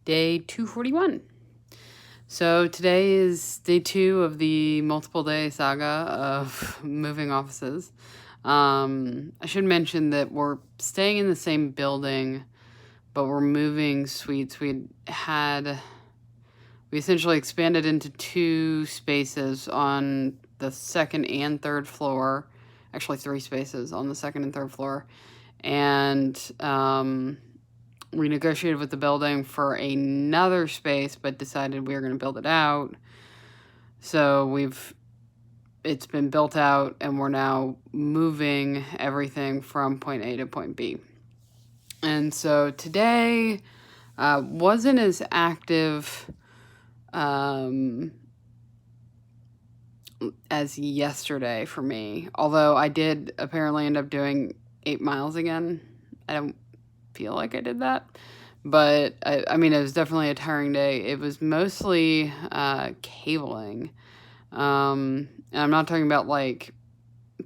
day 241. So today is day 2 of the multiple day saga of moving offices. I should mention that we're staying in the same building, but we're moving suites. We essentially expanded into 2 spaces on the second and third floor. Actually, 3 spaces on the second and third floor. And we negotiated with the building for another space, but decided we were going to build it out. So it's been built out, and we're now moving everything from point A to point B. And so today wasn't as active as yesterday for me, although I did apparently end up doing 8 miles again. I don't feel like I did that, but I mean, it was definitely a tiring day. It was mostly cabling, and I'm not talking about like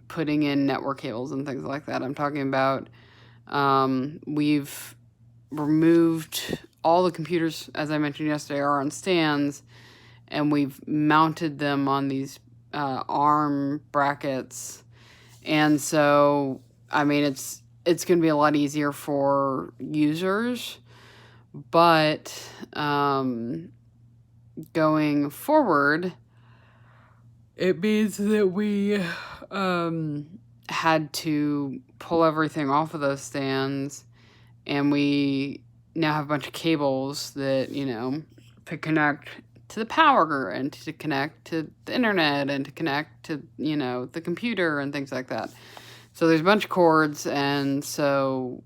putting in network cables and things like that. I'm talking about we've removed all the computers, as I mentioned yesterday, are on stands, and we've mounted them on these arm brackets. And so, I mean, it's going to be a lot easier for users, but going forward, it means that we had to pull everything off of those stands, and we now have a bunch of cables that, to connect to the power and to connect to the internet and to connect to, the computer and things like that. So there's a bunch of cords, and so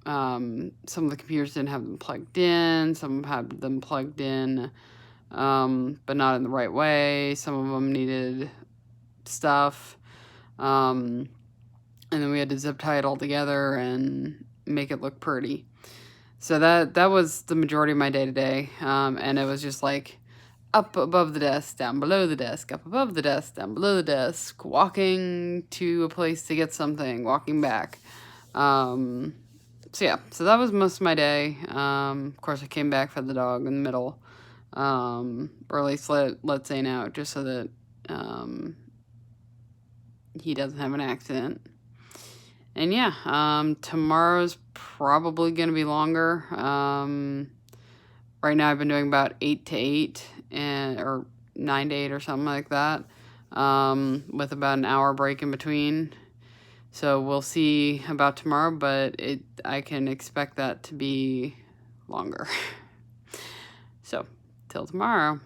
some of the computers didn't have them plugged in, some had them plugged in, but not in the right way. Some of them needed stuff. And then we had to zip tie it all together and make it look pretty. So that was the majority of my day today. And it was just like up above the desk, down below the desk, up above the desk, down below the desk, walking to a place to get something, walking back. So that was most of my day. Of course, I came back, fed the dog in the middle, or at least let Zane out, just so that he doesn't have an accident. And tomorrow's probably going to be longer. Right now I've been doing about 8 to 8 or 9 to 8 or something like that, with about an hour break in between. So we'll see about tomorrow, but I can expect that to be longer. So till tomorrow.